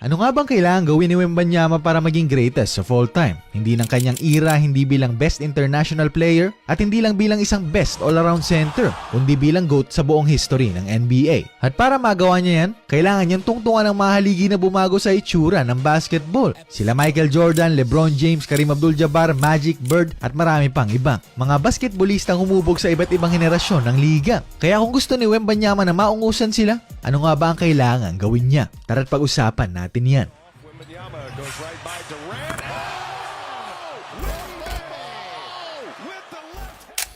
Ano nga bang kailangan gawin ni Wembanyama para maging greatest of all time? Hindi ng kanyang era, hindi bilang best international player at hindi lang bilang isang best all-around center, kundi bilang GOAT sa buong history ng NBA. At para magawa niya yan, kailangan niyang tungtungan ng mahaligi na bumago sa itsura ng basketball. Sila Michael Jordan, LeBron James, Kareem Abdul-Jabbar, Magic, Bird at marami pang iba. Mga basketballistang humubog sa iba't ibang henerasyon ng liga. Kaya kung gusto ni Wembanyama na maungusan sila, ano nga ba ang kailangan gawin niya? Tara't pag-usapan natin yan. Wembanyama goes right by Durant.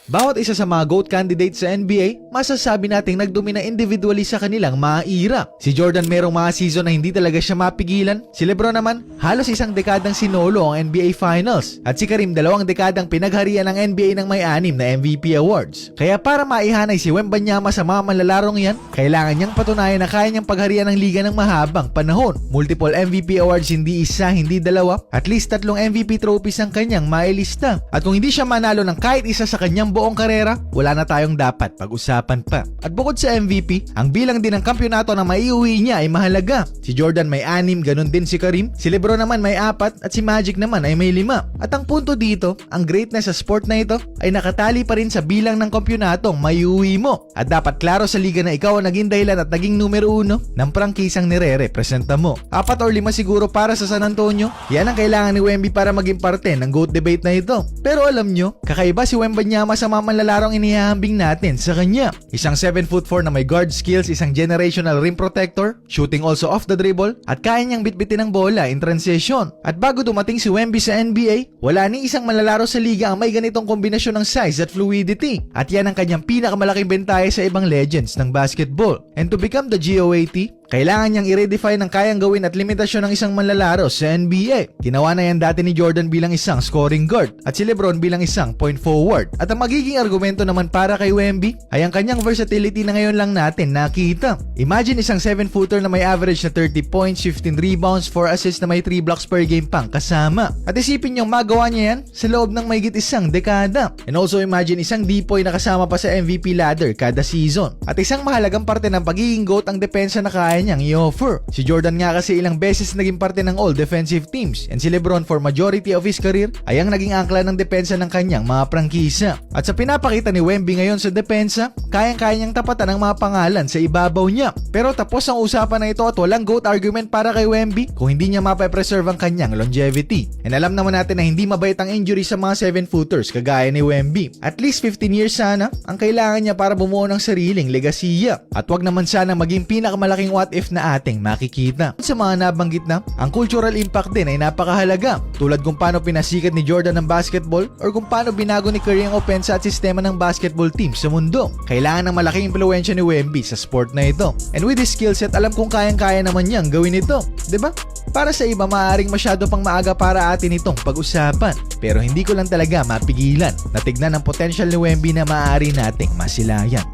Bawat isa sa mga GOAT candidates sa NBA, masasabi nating nagdumi na individually sa kanilang mga era. Si Jordan merong mga season na hindi talaga siya mapigilan. Si LeBron naman, halos isang dekadang sinolo ang NBA Finals. At si Kareem, 2 dekadang pinagharian ng NBA ng may 6 na MVP awards. Kaya para maihanay si Wembanyama sa mga manlalarong yan, kailangan niyang patunayan na kaya niyang pagharian ng liga ng mahabang panahon. Multiple MVP awards, hindi isa, hindi dalawa. At least 3 MVP trophies ang kanyang mailista. At kung hindi siya manalo ng kahit isa sa kanyang buong karera, wala na tayong dapat pag-usapan pa. At bukod sa MVP, ang bilang din ng kampyonato na maiuwi niya ay mahalaga. Si Jordan may 6, ganun din si Kareem. Si LeBron naman may 4 at si Magic naman ay may 5. At ang punto dito, ang greatness sa sport na ito ay nakatali pa rin sa bilang ng kampyonatong maiuwi mo. At dapat klaro sa liga na ikaw ang naging dahilan at naging numero 1 ng prangkisang nire-representa mo. 4 or 5 siguro para sa San Antonio. Yan ang kailangan ni Wemby para maging parte ng GOAT debate na ito. Pero alam nyo, kakaiba si Wembanyama sa mga manlalarong inihahambing natin sa kanya. Isang 7'4" na may guard skills, isang generational rim protector, shooting also off the dribble, at kaya niyang bitbitin ang bola in transition. At bago dumating si Wemby sa NBA, wala ni isang manlalaro sa liga ang may ganitong kombinasyon ng size at fluidity. At yan ang kanyang pinakamalaking bentahe sa ibang legends ng basketball. And to become the GOAT, kailangan niyang i-redefine ang kayang gawin at limitasyon ng isang manlalaro sa NBA. Ginawa na yan dati ni Jordan bilang isang scoring guard at si LeBron bilang isang point forward. At ang magiging argumento naman para kay Wemby ay ang kanyang versatility na ngayon lang natin nakita. Imagine isang 7-footer na may average na 30 points, 15 rebounds, 4 assists na may 3 blocks per game pang kasama. At isipin niyong magawa niya yan sa loob ng mahigit isang dekada. And also imagine isang Dipoy na kasama pa sa MVP ladder kada season. At isang mahalagang parte ng pagiging GOAT ang depensa na kaya niyang i-offer. Si Jordan nga kasi ilang beses naging parte ng all defensive teams, and si LeBron for majority of his career ay ang naging angkla ng depensa ng kanyang mga prangkisa. At sa pinapakita ni Wemby ngayon sa depensa, kayang-kaya niyang tapatan ang mga pangalan sa ibabaw niya. Pero tapos ang usapan na ito at walang GOAT argument para kay Wemby kung hindi niya mapapreserve ang kanyang longevity. And alam naman natin na hindi mabait ang injury sa mga 7-footers kagaya ni Wemby. At least 15 years sana ang kailangan niya para bumuo ng sariling legasiya. At wag naman sana maging pinakamalaking what if na ating makikita. Sa mga nabanggit na, ang cultural impact din ay napakahalaga. Tulad kung paano pinasikat ni Jordan ng basketball or kung paano binago ni Curry ang opensa at sistema ng basketball team sa mundo. Kailangan ng malaking impluwensya ni Wemby sa sport na ito. And with his skillset, alam kong kayang-kaya naman niyang gawin ito. 'Di ba? Para sa iba, maaaring masyado pang maaga para atin itong pag-usapan. Pero hindi ko lang talaga mapigilan na tignan ang potential ni Wemby na maaari nating masilayan.